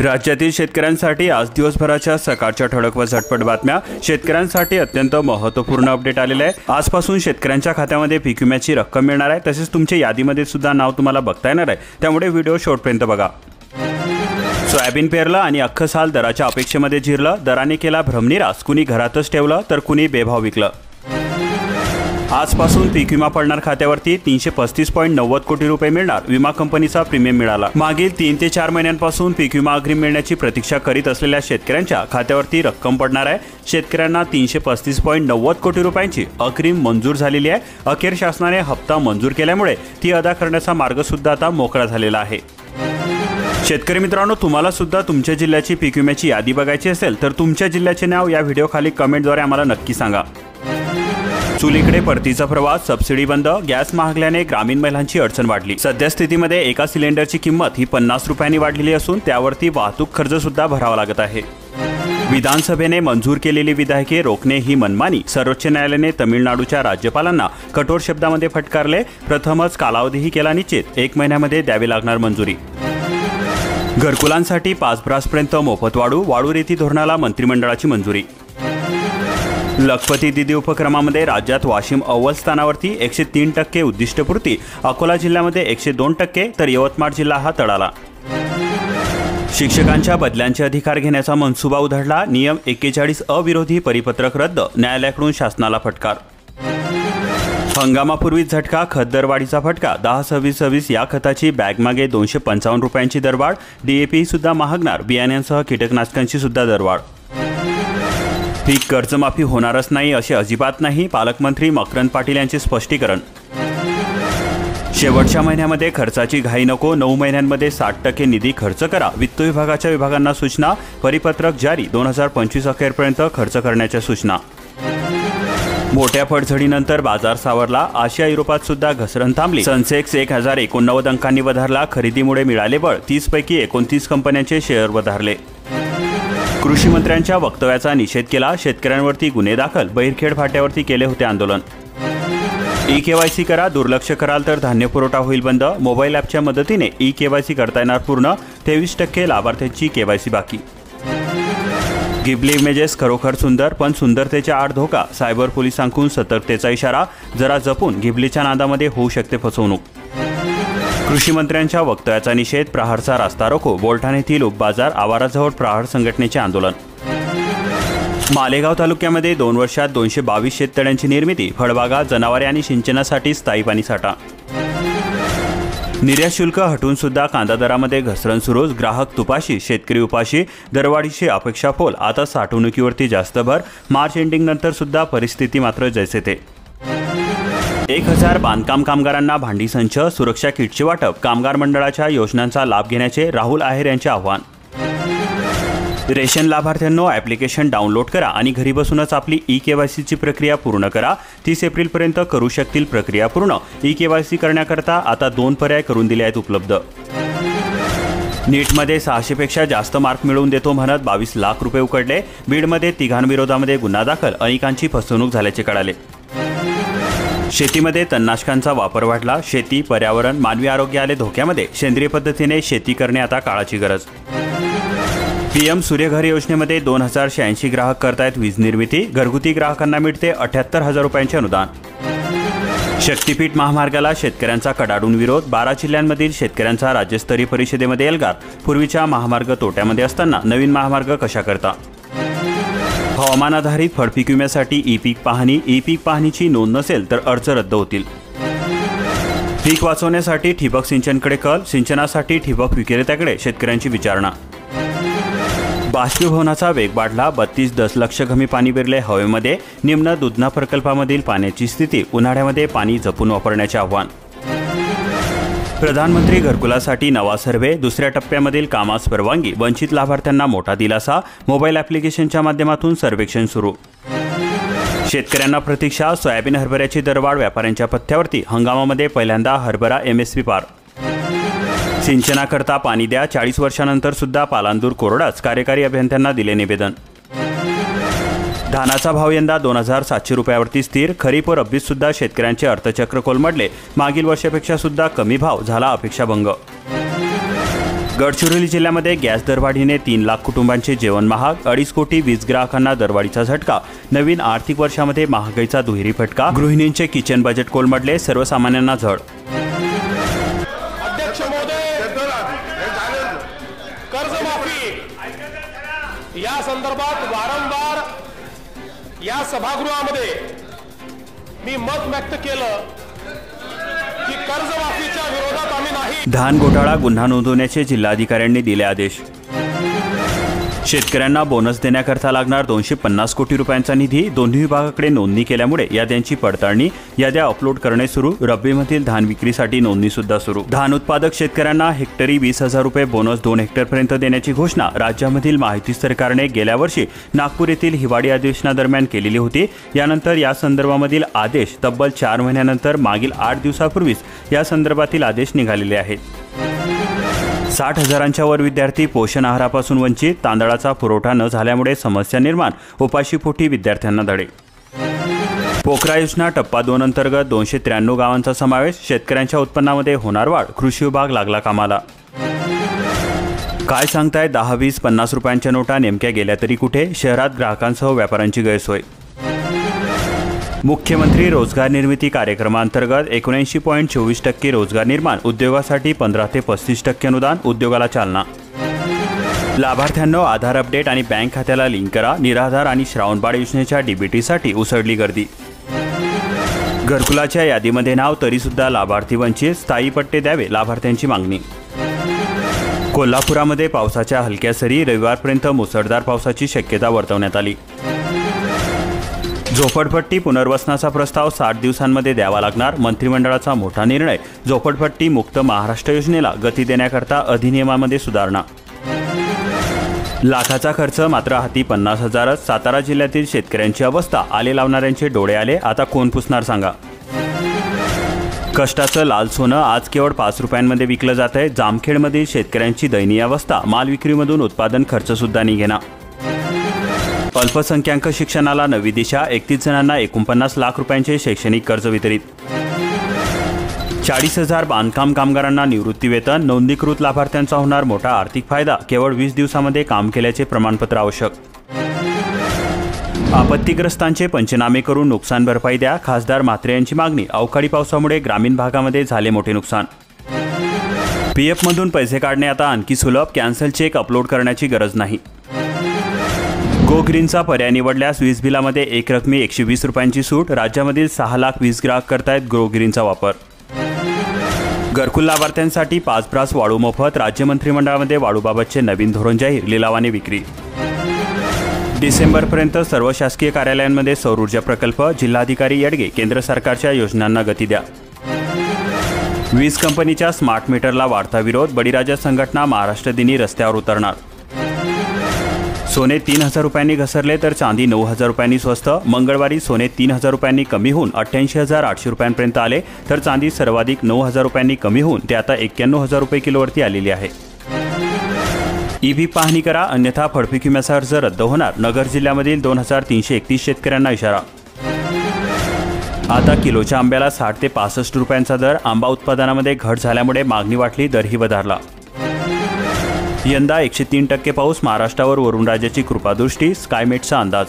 राज्यातील शेतकऱ्यांसाठी आज दिवसभराच्या सकाळच्या ठळक व झटपट बातम्या। शेतकऱ्यांसाठी अत्यंत महत्त्वपूर्ण अपडेट आलेले आहे। आजपासून शेतकऱ्यांच्या खात्यामध्ये पीक विम्याची रक्कम मिळणार आहे। तसेच तुमच्या यादीमध्ये सुद्धा नाव तुम्हाला बघता येणार आहे, त्यामुळे व्हिडिओ शेवटपर्यंत बघा। सोयाबीन पेरलं आणि अख्खं साल दराच्या अपेक्षेमध्ये झिरलं। दराने केला भ्रमनिरास, कुणी घरातच ठेवलं तर कुणी बेभाव विकलं। आजपासून पीक विमा पडणार खात्यावरती 335.90 कोटी रुपये मिळणार। विमा कंपनीचा प्रीमियम मिळाला। मागील 3 ते 4 महिन्यांपासून पीक विमा अग्रिम मिळण्याची प्रतीक्षा करीत असलेल्या शेतकऱ्यांच्या खात्यावरती रक्कम पडणार आहे। शेतकऱ्यांना 335.90 कोटी रुपयांची अग्रिम मंजूर झालेली आहे। अखेर शासनाने हप्ता मंजूर केल्यामुळे ती अदा करण्याचा मार्ग सुद्धा आता मोकळा झालेला आहे। शेतकरी मित्रांनो, तुम्हाला सुद्धा तुमच्या जिल्ह्याची पीक विम्याची यादी बघायची असेल तर तुमच्या जिल्ह्याचे नाव या व्हिडिओ खाली कमेंटद्वारे आम्हाला नक्की सांगा। चुलीकडे परतीचा प्रवास, सबसिडी बंद, गॅस महागल्याने ग्रामीण महिलांची अडचण वाढली। सध्या स्थितीमध्ये एका सिलेंडरची किंमत ही 50 रुपयांनी वाढलेली असून त्यावरती वाहतूक खर्च सुद्धा भरावा लागत आहे। विधानसभेने मंजूर केलेली विधेयके रोखणे ही मनमानी। सर्वोच्च न्यायालयाने तमिळनाडूच्या राज्यपालांना कठोर शब्दामध्ये फटकारले। प्रथमच कालावधीही केला निश्चित, 1 महिन्यामध्ये द्यावी लागणार मंजुरी। घरकुलांसाठी 5 ब्रासपर्यंत मोफत वाढू रीती धोरणाला मंत्रिमंडळाची मंजुरी। लखपती दीदी उपक्रमामध्ये राज्यात वाशिम अव्वल स्थानावरती 103% उद्दिष्टपूर्ती। अकोला जिल्ह्यामध्ये 102% तर यवतमाळ जिल्हा हा तळाला। शिक्षकांच्या बदल्यांचे अधिकार घेण्याचा मनसुबा उधळला। नियम 41 अविरोधी परिपत्रक रद्द, न्यायालयाकडून शासनाला फटकार। हंगामापूर्वीच झटका, खत दरवाढीचा फटका। 10-26-26 या खताची बॅग मागे 255 रुपयांची दरवाढ। DAP सुद्धा महागणार, बियाण्यांसह कीटकनाशकांची सुद्धा दरवाढ। पीक कर्जमाफी होणारच नाही असे अजिबात नाही, पालकमंत्री मकरंद पाटील यांचे स्पष्टीकरण। शेवटच्या महिन्यामध्ये खर्चाची घाई नको, 9 महिन्यांमध्ये 60% निधी खर्च करा। वित्त विभागाच्या विभागांना सूचना, परिपत्रक जारी। 2025 अखेरपर्यंत खर्च करण्याच्या सूचना। मोठ्या पडझडीनंतर बाजार सावरला, आशिया युरोपात सुद्धा घसरण थांबली। सेन्सेक्स 1089 अंकांनी वधारला, खरेदीमुळे मिळाले बळ। 30 पैकी 29 कंपन्यांचे शेअर वधारले। कृषी मंत्र्यांच्या वक्तव्याचा निषेध केला, शेतकऱ्यांवरती गुन्हे दाखल। बहिरखेड फाट्यावरती केले होते आंदोलन। ई-केवायसी करा, दुर्लक्ष कराल तर धान्य पुरवठा होईल बंद। मोबाईल ॲपच्या मदतीने ई-केवायसी करता येणार पूर्ण, 23% लाभार्थ्यांची केवायसी बाकी। गिबली इमेजेस खरोखर सुंदर, पण सुंदरतेच्या आड धोका। सायबर पोलिसांकडून सतर्कतेचा इशारा, जरा जपून, गिबलीच्या नादामध्ये होऊ शकते फसवणूक। कृषी मंत्र्यांच्या वक्तव्याचा निषेध, प्रहारचा रास्ता रोको। बोलठाण येथील उपबाजार आवाराजवळ प्रहार संघटनेचे आंदोलन। मालेगाव तालुक्यामध्ये 2 वर्षात 222 शेततळ्यांची निर्मिती। फळबागा, जनावरे आणि सिंचनासाठी स्थायी पाणीसाठा। निर्यात शुल्क हटून सुद्धा कांदा दरामध्ये घसरण सुरूच, ग्राहक तुपाशी, शेतकरी उपाशी। दरवाढीची अपेक्षा फोल, आता साठवणुकीवरती जास्त भर। मार्च एंडिंग नंतर सुद्धा परिस्थिती मात्र जैसे थे। 1000 बांधकाम कामगारांना भांडी संच, सुरक्षा किटचे वाटप। कामगार मंडळाच्या योजनांचा लाभ घेण्याचे राहुल आहेर यांचे आव्हान। रेशन लाभार्थ्यांनो, ॲप्लिकेशन डाउनलोड करा आणि घरी बसूनच आपली ई-केवायसीची प्रक्रिया पूर्ण करा। 30 एप्रिलपर्यंत करू शकतील प्रक्रिया पूर्ण। ई-केवायसी करण्याकरता आता 2 पर्याय करून दिले आहेत उपलब्ध। नीटमध्ये 600 पेक्षा जास्त मार्क मिळवून देतो म्हणत 22 लाख रुपये उकडले। बीडमध्ये तिघांविरोधामध्ये गुन्हा दाखल, अनेकांची फसवणूक झाल्याचे कळाले। शेतीमध्ये तणनाशकांचा वापर वाढला, शेती, पर्यावरण, मानवी आरोग्य आले धोक्यामध्ये। सेंद्रिय पद्धतीने शेती करणे आता काळाची गरज। PM सूर्यघर योजनेमध्ये 2086 ग्राहक करतायत वीज निर्मिती। घरगुती ग्राहकांना मिळते 78,000 रुपयांचे अनुदान। शक्तीपीठ महामार्गाला शेतकऱ्यांचा कडाडून विरोध। 12 जिल्ह्यांमधील शेतकऱ्यांचा राज्यस्तरीय परिषदेमध्ये एल्गार। पूर्वीच्या महामार्ग तोट्यामध्ये असताना नवीन महामार्ग कशा करता। हवामान आधारित फळपीक विम्यासाठी ई-पीक पाहणी। ई-पीक पाहणीची नोंद नसेल तर अर्ज रद्द होतील। पीक वाचवण्यासाठी ठिबक सिंचनकडे कल, सिंचनासाठी ठिबक विक्रेत्याकडे शेतकऱ्यांची विचारणा। बाष्पीभवनाचा वेग वाढला, 32 दशलक्ष घमी पाणी विरले हवेमध्ये। निम्न दुधना प्रकल्पामधील पाण्याची स्थिती, उन्हाळ्यामध्ये पाणी जपून वापरण्याचे आव्हान। प्रधानमंत्री घरकुलासाठी नवा सर्व्हे, 2ऱ्या टप्प्यामधील कामास परवानगी। वंचित लाभार्थ्यांना मोठा दिलासा, मोबाईल ॲप्लिकेशनच्या माध्यमातून सर्वेक्षण सुरू। शेतकऱ्यांना प्रतीक्षा, सोयाबीन हरभऱ्याची दरवाढ व्यापाऱ्यांच्या पथ्यावरती। हंगामामध्ये पहिल्यांदा हरभरा MSP पार। सिंचनाकरता पाणी द्या, 40 वर्षानंतर सुद्धा पालांदूर कोरडाच, कार्यकारी अभियंत्यांना दिले निवेदन। धानाचा भाव यंदा 2700 रुपयावरती स्थिर। खरीप व रब्बीत सुद्धा शेतकऱ्यांचे अर्थचक्र कोलमडले, मागील वर्षापेक्षा सुद्धा कमी भाव, झाला अपेक्षाभंग। गडचिरोली जिल्ह्यामध्ये गॅस दरवाढीने 3 लाख कुटुंबांचे जेवण महाग, 2.5 कोटी वीज ग्राहकांना दरवाढीचा झटका, नवीन आर्थिक वर्षामध्ये महागाईचा दुहेरी फटका, गृहिणींचे किचन बजेट कोलमडले, सर्वसामान्यांना झळ. अध्यक्ष महोदय, कर्जमाफी या संदर्भात वारंवार या सभागृहामध्ये मी मत व्यक्त केलं की कर्जमाफीच्या विरोधात आम्ही नाही. धान घोटाळा गुन्हा नोंदवण्याचे जिल्हाधिकाऱ्यांनी दिले आदेश. शेतकऱ्यांना बोनस देण्याकरता लागणार 250 कोटी रुपयांचा निधी दोन्ही विभागाकडे नोंदणी केल्यामुळे याद्यांची पडताळणी, याद्या अपलोड करणे सुरू. रब्बीमधील धान विक्रीसाठी नोंदणी सुद्धा सुरू. धान उत्पादक शेतकऱ्यांना हेक्टरी 20,000 रुपये बोनस 2 हेक्टरपर्यंत देण्याची घोषणा राज्यामधील महायुती सरकारने गेल्या वर्षी नागपूर येथील हिवाळी अधिवेशनादरम्यान केलेली होती. यानंतर या संदर्भामधील आदेश तब्बल 4 महिन्यानंतर मागील 8 दिवसापूर्वीच या संदर्भातील आदेश निघालेले आहेत. 60,000च्या वर विद्यार्थी पोषण आहारापासून वंचित, तांदळाचा पुरवठा न झाल्यामुळे समस्या निर्माण, उपाशीपोटी विद्यार्थ्यांना धडे. पोखरा योजना टप्पा 2 अंतर्गत 293 गावांचा समावेश, शेतकऱ्यांच्या उत्पन्नामध्ये होणार वाढ, कृषी विभाग लागला कामाला. काय सांगताय 10, 20, 50 रुपयांच्या नोटा नेमक्या गेल्या तरी कुठे, शहरात ग्राहकांसह व्यापाऱ्यांची गैरसोय. मुख्यमंत्री रोजगार निर्मिती कार्यक्रमांतर्गत 79.24% रोजगार निर्माण, उद्योगासाठी 15 ते 35% अनुदान, उद्योगाला चालना. लाभार्थ्यांनो आधार अपडेट आणि बँक खात्याला लिंक करा. निराधार आणि श्रावणबाळ योजनेच्या डीबीटीसाठी उसळली गर्दी. घरकुलाच्या यादीमध्ये नाव तरीसुद्धा लाभार्थी वंचित, स्थायी पट्टे द्यावे लाभार्थ्यांची मागणी. कोल्हापुरामध्ये पावसाच्या हलक्या सरी, रविवारपर्यंत मुसळधार पावसाची शक्यता वर्तवण्यात आली. झोपडपट्टी पुनर्वसनाचा प्रस्ताव 60 दिवसांमध्ये द्यावा लागणार, मंत्रिमंडळाचा मोठा निर्णय. झोपडपट्टी मुक्त महाराष्ट्र योजनेला गती देण्याकरता अधिनियमामध्ये सुधारणा. लाखाचा खर्च मात्र हाती 50,000. सातारा जिल्ह्यातील शेतकऱ्यांची अवस्था, आले लावणाऱ्यांचे डोळे आले, आता कोण पुसणार सांगा. कष्टाचं लाल सोनं आज केवळ 5 रुपयांमध्ये विकलं जात आहे. जामखेडमधील शेतकऱ्यांची दयनीय अवस्था, माल विक्रीमधून उत्पादन खर्च सुद्धा निघेना. अल्पसंख्याक शिक्षणाला नवी दिशा, 31 जणांना 49 लाख रुपयांचे शैक्षणिक कर्ज वितरित. 40,000 बांधकाम कामगारांना निवृत्तीवेतन, नोंदणीकृत लाभार्थ्यांचा होणार मोठा आर्थिक फायदा, केवळ 20 दिवसामध्ये काम केल्याचे प्रमाणपत्र आवश्यक. आपत्तीग्रस्तांचे पंचनामे करून नुकसान भरपाई द्या, खासदार म्हात्रे यांची मागणी. अवकाळी पावसामुळे ग्रामीण भागामध्ये झाले मोठे नुकसान. पीएफमधून पैसे काढणे आता आणखी सुलभ, कॅन्सल चेक अपलोड करण्याची गरज नाही. गो ग्रीनचा पर्याय निवडल्यास वीज बिलामध्ये एक रकमी 120 रुपयांची सूट, राज्यामधील 6 लाख वीज ग्राहक करतायत गो ग्रीनचा वापर. घरकुल लाभार्थ्यांसाठी 5 ब्रास वाळू मोफत, राज्य मंत्रिमंडळामध्ये वाळूबाबतचे नवीन धोरण जाहीर, लिलावाने विक्री. डिसेंबरपर्यंत सर्व शासकीय कार्यालयांमध्ये सौर ऊर्जा प्रकल्प, जिल्हाधिकारी येडगे. केंद्र सरकारच्या योजनांना गती द्या. वीज कंपनीच्या स्मार्ट मीटरला वाढता विरोध, बळीराजा संघटना महाराष्ट्र दिनी रस्त्यावर उतरणार. सोने 3,000 रुपयांनी घसरले तर चांदी 9,000 रुपयांनी स्वस्त. मंगळवारी सोने 3,000 रुपयांनी कमी होऊन 88,800 रुपयांपर्यंत आले, तर चांदी सर्वाधिक 9,000 रुपयांनी कमी होऊन ते आता 91,000 रुपये किलोवरती आलेली आहे. ईव्ही पाहणी करा, अन्यथा फडपीक विम्याचा अर्ज रद्द होणार. नगर जिल्ह्यामधील 2,331 शेतकऱ्यांना इशारा. आता किलोच्या आंब्याला 60 ते 65 रुपयांचा दर, आंबा उत्पादनामध्ये घट झाल्यामुळे मागणी वाढली, दरही वधारला. यंदा 103% पाऊस, महाराष्ट्रावर वरुणराजाची कृपादृष्टी, स्कायमेटचा अंदाज.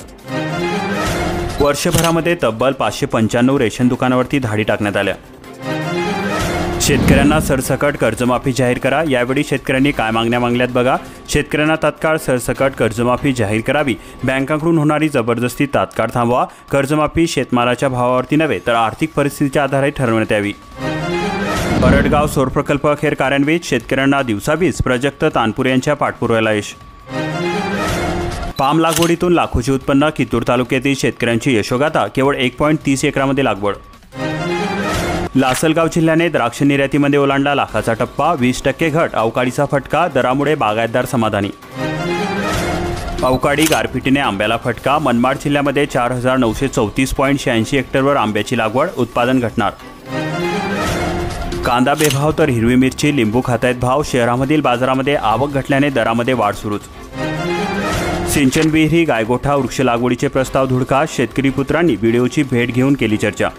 वर्षभरामध्ये तब्बल 595 रेशन दुकानावरती धाडी टाकण्यात आल्या. शेतकऱ्यांना सरसकट कर्जमाफी जाहीर करा. यावेळी शेतकऱ्यांनी काय मागण्या मागल्यात बघा. शेतकऱ्यांना तात्काळ सरसकट कर्जमाफी जाहीर करावी. बँकांकडून होणारी जबरदस्ती तात्काळ थांबवा. कर्जमाफी शेतमालाच्या भावावरती नव्हे तर आर्थिक परिस्थितीच्या आधारे ठरवण्यात यावी. बरडगाव सौर प्रकल्प अखेर कार्यान्वित, शेतकऱ्यांना दिवसावीज. प्राजक्त तानपुरे यांच्या पाठपुराव्याला यश. पाम लागवडीतून लाखोचे उत्पन्न, कितूर तालुक्यातील शेतकऱ्यांची यशोगाथा, केवळ 1.30 एकरामध्ये लागवड. लासलगाव जिल्ह्याने द्राक्ष निर्यातीमध्ये ओलांडला लाखाचा टप्पा, 20% घट, अवकाळीचा फटका, दरामुळे बागायतदार समाधानी. अवकाळी गारपिटीने आंब्याला फटका, मनमाड जिल्ह्यामध्ये 4,934.86 हेक्टरवर आंब्याची लागवड, उत्पादन घटणार. कांदा बेभाव तर हिरवी मिरची, लिंबू खातायत भाव, शहरामधील बाजारामध्ये आवक घटल्याने दरामध्ये वाढ सुरूच. सिंचन विहिरी, गायगोठा, वृक्ष लागवडीचे प्रस्ताव धुडका, शेतकरी पुत्रांनी व्हिडिओची भेट घेऊन केली चर्चा.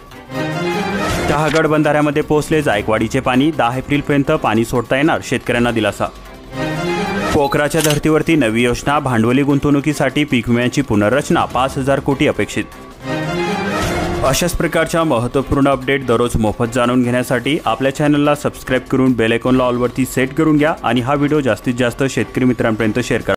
शहागड बंधाऱ्यामध्ये पोहोचले जायकवाडीचे पाणी, 10 एप्रिलपर्यंत पाणी सोडता येणार, शेतकऱ्यांना दिलासा. पोखराच्या धर्तीवरती नवी योजना, भांडवली गुंतवणुकीसाठी पीक विम्याची पुनर्रचना, 5,000 कोटी अपेक्षित. अशाच प्रकारच्या महत्त्वपूर्ण अपडेट दररोज मोफत जाणून घेण्यासाठी आपल्या चॅनलला सबस्क्राईब करून बेल आयकॉनला ऑलवरती सेट करून घ्या आणि हा व्हिडिओ जास्तीत जास्त शेतकरी मित्रांपर्यंत शेअर करा.